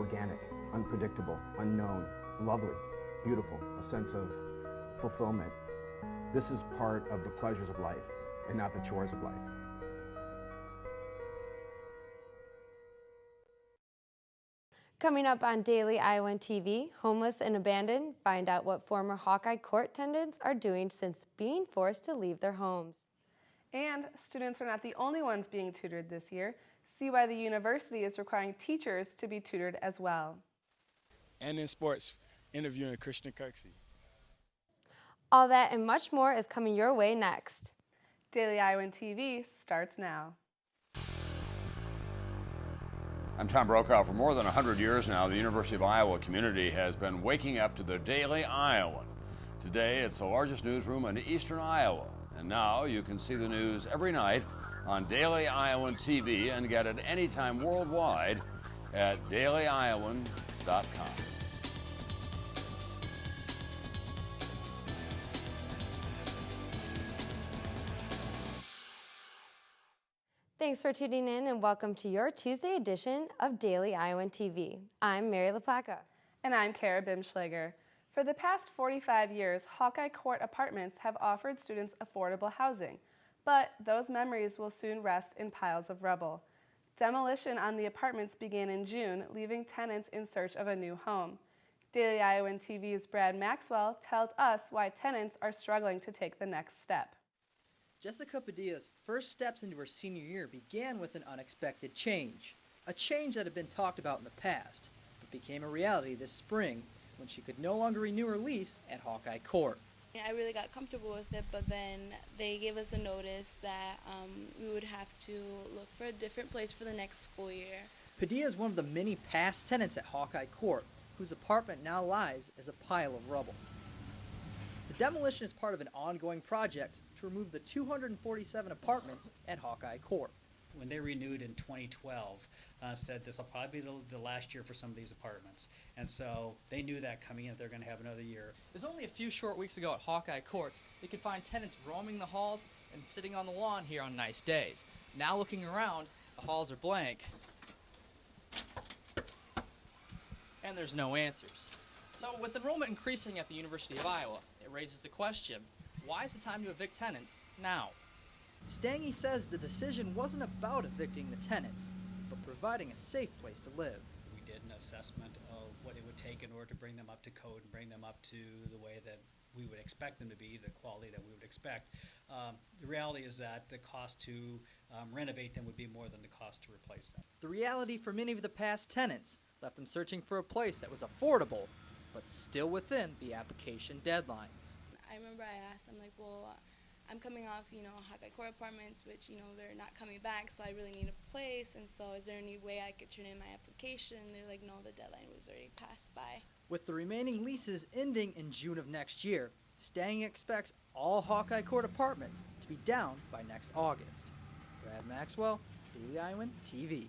organic, unpredictable, unknown, lovely, beautiful, a sense of fulfillment. This is part of the pleasures of life and not the chores of life. Coming up on Daily Iowan TV, Homeless and Abandoned, find out what former Hawkeye court attendants are doing since being forced to leave their homes. And students are not the only ones being tutored this year. See why the university is requiring teachers to be tutored as well. And in sports, interviewing Christian Kirksey. All that and much more is coming your way next. Daily Iowan TV starts now. I'm Tom Brokaw. For more than 100 years now, the University of Iowa community has been waking up to the Daily Iowan. Today, it's the largest newsroom in eastern Iowa. And now you can see the news every night on Daily Iowan TV and get it anytime worldwide at dailyiowan.com. Thanks for tuning in and welcome to your Tuesday edition of Daily Iowan TV. I'm Mary LaPlaca. And I'm Kara Bimschlager. For the past 45 years, Hawkeye Court Apartments have offered students affordable housing, but those memories will soon rest in piles of rubble. Demolition on the apartments began in June, leaving tenants in search of a new home. Daily Iowan TV's Brad Maxwell tells us why tenants are struggling to take the next step. Jessica Padilla's first steps into her senior year began with an unexpected change. A change that had been talked about in the past, but became a reality this spring when she could no longer renew her lease at Hawkeye Court. I really got comfortable with it, but then they gave us a notice that we would have to look for a different place for the next school year. Padilla is one of the many past tenants at Hawkeye Court, whose apartment now lies as a pile of rubble. The demolition is part of an ongoing project to remove the 247 apartments at Hawkeye Court. When they renewed in 2012, said this will probably be the last year for some of these apartments. And so they knew that coming in, they're going to have another year. It was only a few short weeks ago at Hawkeye Courts you could find tenants roaming the halls and sitting on the lawn here on nice days. Now looking around, the halls are blank. And there's no answers. So with enrollment increasing at the University of Iowa, it raises the question, why is the time to evict tenants now? Stange says the decision wasn't about evicting the tenants, but providing a safe place to live. We did an assessment of what it would take in order to bring them up to code and bring them up to the way that we would expect them to be, the quality that we would expect. The reality is that the cost to renovate them would be more than the cost to replace them. The reality for many of the past tenants left them searching for a place that was affordable, but still within the application deadlines. I remember I asked them, like, well, I'm coming off, Hawkeye Court Apartments, which, they're not coming back, so I really need a place, and so is there any way I could turn in my application? They're like, no, the deadline was already passed by. With the remaining leases ending in June of next year, Stange expects all Hawkeye Court Apartments to be down by next August. Brad Maxwell, Daily Iowan TV.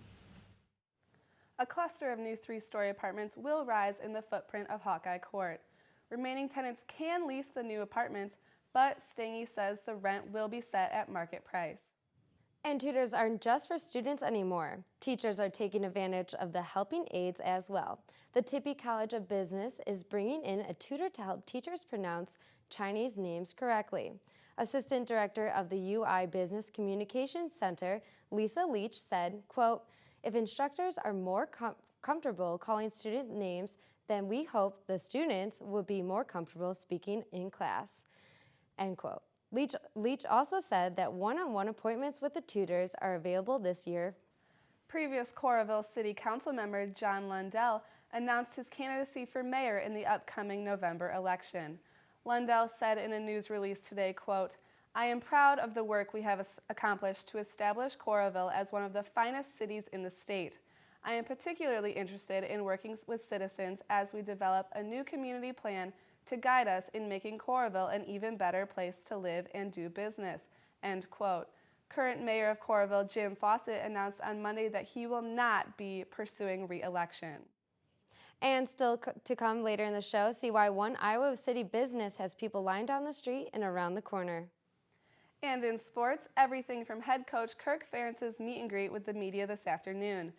A cluster of new 3-story apartments will rise in the footprint of Hawkeye Court. Remaining tenants can lease the new apartments, but Stange says the rent will be set at market price. And tutors aren't just for students anymore. Teachers are taking advantage of the helping aides as well. The Tippie College of Business is bringing in a tutor to help teachers pronounce Chinese names correctly. Assistant Director of the UI Business Communications Center, Lisa Leach, said, quote, "If instructors are more comfortable calling student names, then we hope the students will be more comfortable speaking in class." End quote. Leach also said that one-on-one appointments with the tutors are available this year. Previous Coralville City Council member John Lundell announced his candidacy for mayor in the upcoming November election. Lundell said in a news release today, quote, "I am proud of the work we have accomplished to establish Coralville as one of the finest cities in the state. I am particularly interested in working with citizens as we develop a new community plan to guide us in making Coralville an even better place to live and do business." End quote. Current mayor of Coralville, Jim Fawcett, announced on Monday that he will not be pursuing re-election. And still to come later in the show, see why one Iowa City business has people lined down the street and around the corner. And in sports, everything from head coach Kirk Ferentz's meet and greet with the media this afternoon.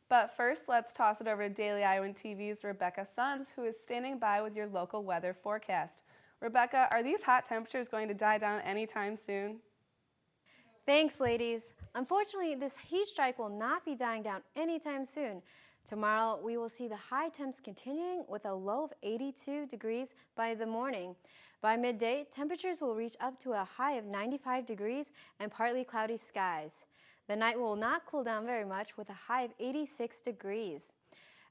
But first, let's toss it over to Daily Iowan TV's Rebecca Sons, who is standing by with your local weather forecast. Rebecca, are these hot temperatures going to die down anytime soon? Thanks, ladies. Unfortunately, this heat strike will not be dying down anytime soon. Tomorrow, we will see the high temps continuing with a low of 82 degrees by the morning. By midday, temperatures will reach up to a high of 95 degrees and partly cloudy skies. The night will not cool down very much with a high of 86 degrees.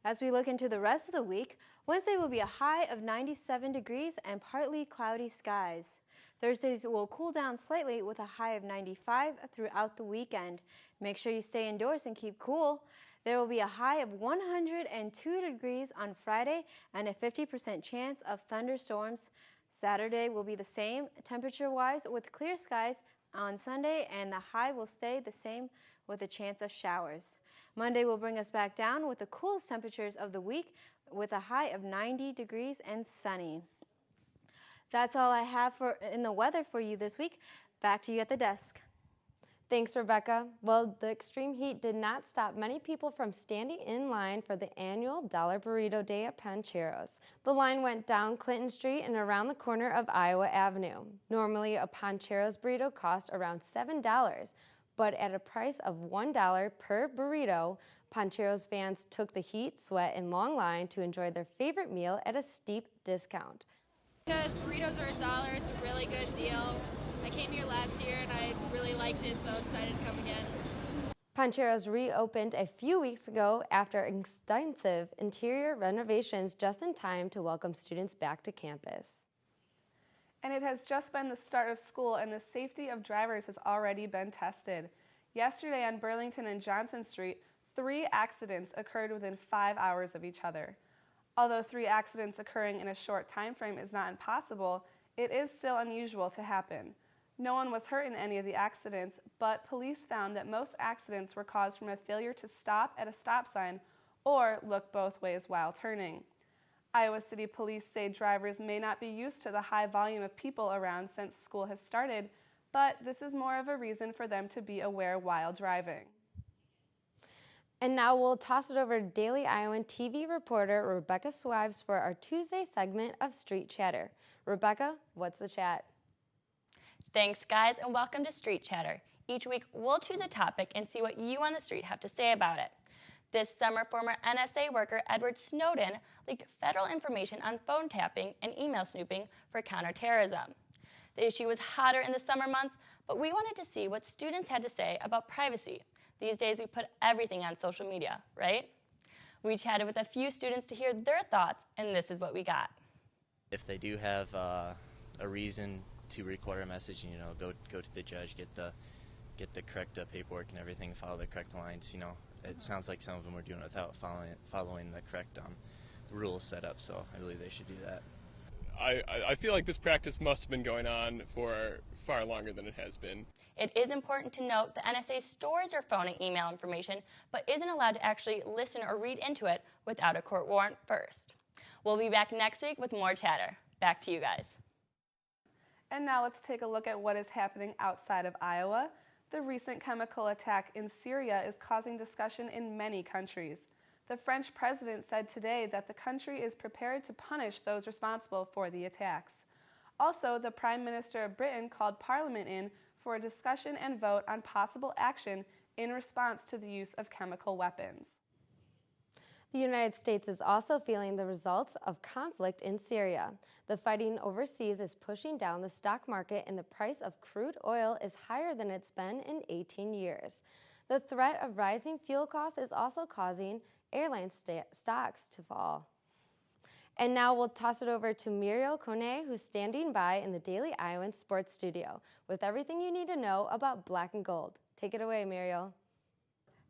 As we look into the rest of the week, Wednesday will be a high of 97 degrees and partly cloudy skies. Thursdays will cool down slightly with a high of 95 throughout the weekend. Make sure you stay indoors and keep cool. There will be a high of 102 degrees on Friday and a 50% chance of thunderstorms. Saturday will be the same temperature-wise with clear skies on Sunday, and the high will stay the same with a chance of showers. Monday will bring us back down with the coolest temperatures of the week with a high of 90 degrees and sunny. That's all I have in the weather for you this week. Back to you at the desk. Thanks, Rebecca. Well, the extreme heat did not stop many people from standing in line for the annual Dollar Burrito Day at Pancheros. The line went down Clinton Street and around the corner of Iowa Avenue. Normally, a Pancheros burrito costs around $7, but at a price of $1 per burrito, Pancheros fans took the heat, sweat, and long line to enjoy their favorite meal at a steep discount. Because burritos are $1, it's a really good deal. I came here last year and I really liked it, so excited to come again. Pancheros reopened a few weeks ago after extensive interior renovations just in time to welcome students back to campus. And it has just been the start of school, and the safety of drivers has already been tested. Yesterday on Burlington and Johnson Street, 3 accidents occurred within 5 hours of each other. Although 3 accidents occurring in a short time frame is not impossible, it is still unusual to happen. No one was hurt in any of the accidents, but police found that most accidents were caused from a failure to stop at a stop sign or look both ways while turning. Iowa City Police say drivers may not be used to the high volume of people around since school has started, but this is more of a reason for them to be aware while driving. And now we'll toss it over to Daily Iowan TV reporter Rebecca Swives for our Tuesday segment of Street Chatter. Rebecca, what's the chat? Thanks, guys, and welcome to Street Chatter. Each week, we'll choose a topic and see what you on the street have to say about it. This summer, former NSA worker Edward Snowden leaked federal information on phone tapping and email snooping for counterterrorism. The issue was hotter in the summer months, but we wanted to see what students had to say about privacy. These days, we put everything on social media, right? We chatted with a few students to hear their thoughts, and this is what we got. If they do have a reason to record a message, go to the judge, get the correct paperwork and everything, follow the correct lines. It sounds like some of them were doing it without following the correct rules set up, so I believe they should do that. I feel like this practice must have been going on for far longer than it has been. It is important to note the NSA stores your phone and email information, but isn't allowed to actually listen or read into it without a court warrant first. We'll be back next week with more chatter. Back to you guys. And now let's take a look at what is happening outside of Iowa. The recent chemical attack in Syria is causing discussion in many countries. The French president said today that the country is prepared to punish those responsible for the attacks. Also, the Prime Minister of Britain called Parliament in for a discussion and vote on possible action in response to the use of chemical weapons. The United States is also feeling the results of conflict in Syria. The fighting overseas is pushing down the stock market, and the price of crude oil is higher than it's been in 18 years. The threat of rising fuel costs is also causing airline stocks to fall. And now we'll toss it over to Muriel Kone, who's standing by in the Daily Iowan Sports Studio with everything you need to know about black and gold. Take it away, Muriel.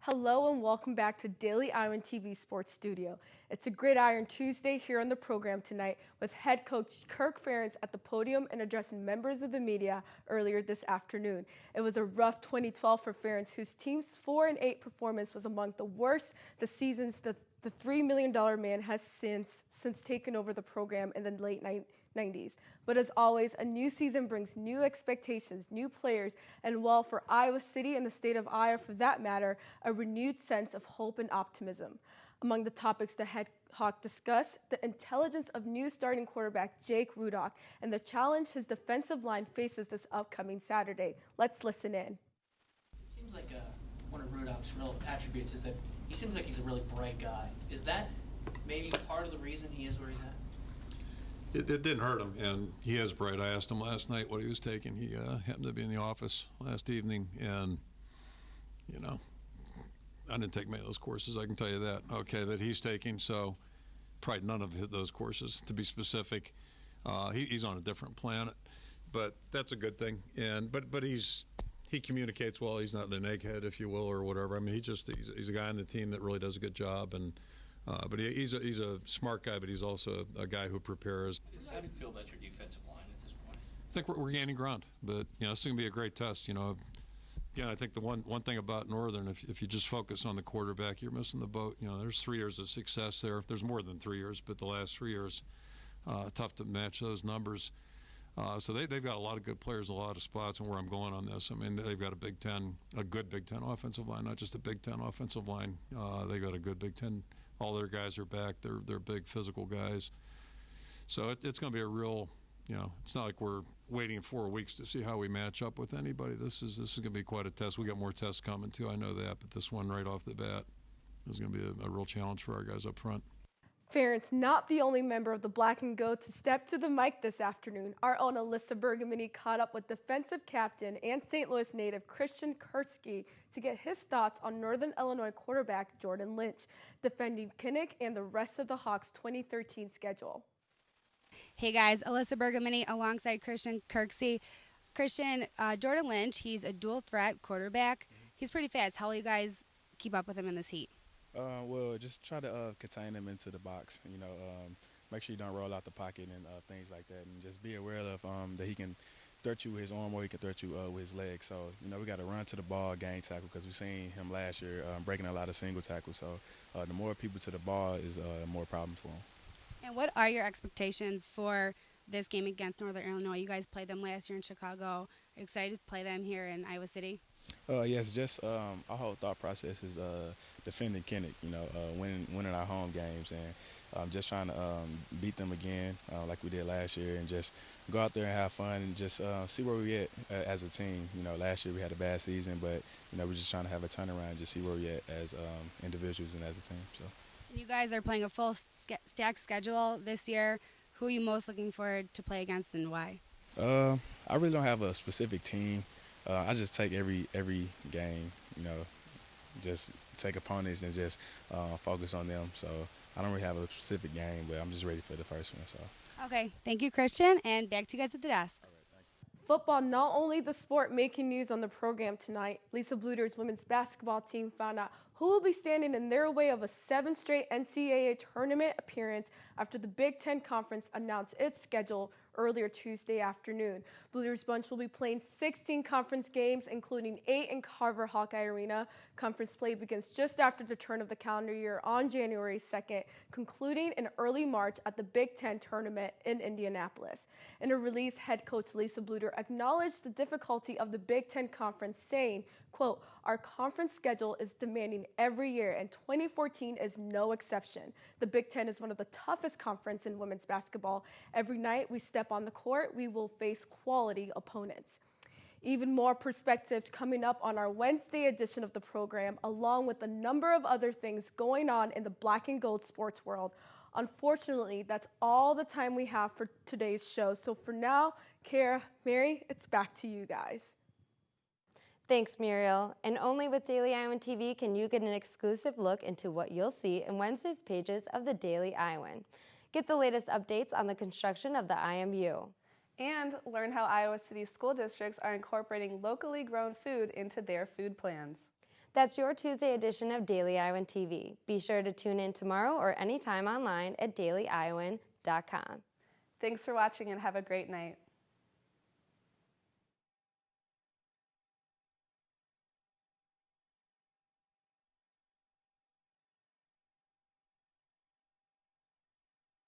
Hello and welcome back to Daily Iowan TV Sports Studio. It's a Gridiron Tuesday here on the program tonight with head coach Kirk Ferentz at the podium and addressing members of the media earlier this afternoon. It was a rough 2012 for Ferentz, whose team's 4-8 performance was among the worst the seasons the $3 million man has since taken over the program in the late 90s. But as always, a new season brings new expectations, new players, and well, for Iowa City and the state of Iowa for that matter, a renewed sense of hope and optimism. Among the topics the head Hawk discussed, the intelligence of new starting quarterback Jake Rudock and the challenge his defensive line faces this upcoming Saturday. Let's listen in. It seems like one of Rudock's real attributes is that he seems like he's a really bright guy. Is that maybe part of the reason he is where he's at? It didn't hurt him, and he is bright. I asked him last night what he was taking. He happened to be in the office last evening, and, you know, I didn't take many of those courses, I can tell you that, okay, that he's taking, so probably none of those courses, to be specific. He's on a different planet, but that's a good thing. But he communicates well. He's not an egghead, if you will, or whatever. I mean, he's a guy on the team that really does a good job, and but he's a smart guy, but he's also a guy who prepares. How do you feel about your defensive line at this point? I think we're gaining ground, but this is going to be a great test. Again, I think the one thing about Northern, if you just focus on the quarterback, you're missing the boat. There's 3 years of success there. There's more than 3 years, but the last 3 years, tough to match those numbers. So they've got a lot of good players, a lot of spots, and where I'm going on this, I mean, they've got a good Big Ten offensive line, not just a Big Ten offensive line. They've got a good Big Ten. All their guys are back. They're big physical guys. So it's going to be a real. It's not like we're waiting 4 weeks to see how we match up with anybody. This is going to be quite a test. We got more tests coming too, I know that, but this one right off the bat is going to be a real challenge for our guys up front. Ferentz, not the only member of the Black and Gold to step to the mic this afternoon. Our own Alyssa Bergamini caught up with defensive captain and St. Louis native Christian Kursky to get his thoughts on Northern Illinois quarterback Jordan Lynch, defending Kinnick and the rest of the Hawks' 2013 schedule. Hey guys, Alyssa Bergamini alongside Christian Kirksey. Christian, Jordan Lynch, he's a dual threat quarterback. He's pretty fast. How will you guys keep up with him in this heat? Well, just try to contain him into the box. Make sure you don't roll out the pocket and things like that, and just be aware of that he can threat you with his arm or he can threat you with his legs. So we got to run to the ball, gain tackle, because we've seen him last year breaking a lot of single tackles. So the more people to the ball is more problem for him. And what are your expectations for this game against Northern Illinois? You guys played them last year in Chicago. Are you excited to play them here in Iowa City? Yes, just our whole thought process is defending Kinnick, winning our home games, and just trying to beat them again like we did last year, and just go out there and have fun and just see where we at as a team. Last year we had a bad season, but we're just trying to have a turnaround and just see where we at as individuals and as a team. So. You guys are playing a full stack schedule this year. Who are you most looking forward to play against and why? I really don't have a specific team. I just take every game, just take opponents and just focus on them. So I don't really have a specific game, but I'm just ready for the first one. So. Okay, thank you, Christian, and back to you guys at the desk. Football, not only the sport making news on the program tonight, Lisa Bluder's women's basketball team found out who will be standing in their way of a 7th straight NCAA tournament appearance after the Big Ten Conference announced its schedule earlier Tuesday afternoon. Bluder's bunch will be playing 16 conference games, including 8 in Carver Hawkeye Arena. Conference play begins just after the turn of the calendar year on January 2nd, concluding in early March at the Big Ten tournament in Indianapolis. In a release, head coach Lisa Bluder acknowledged the difficulty of the Big Ten Conference, saying, quote, "Our conference schedule is demanding every year, and 2014 is no exception. The Big Ten is one of the toughest conferences in women's basketball. Every night we step on the court, we will face quality opponents." Even more perspective coming up on our Wednesday edition of the program, along with a number of other things going on in the Black and Gold sports world. Unfortunately, that's all the time we have for today's show. So for now, Kara, Mary, it's back to you guys. Thanks, Muriel. And only with Daily Iowan TV can you get an exclusive look into what you'll see in Wednesday's pages of the Daily Iowan. Get the latest updates on the construction of the IMU. And learn how Iowa City school districts are incorporating locally grown food into their food plans. That's your Tuesday edition of Daily Iowan TV. Be sure to tune in tomorrow or anytime online at dailyiowan.com. Thanks for watching and have a great night.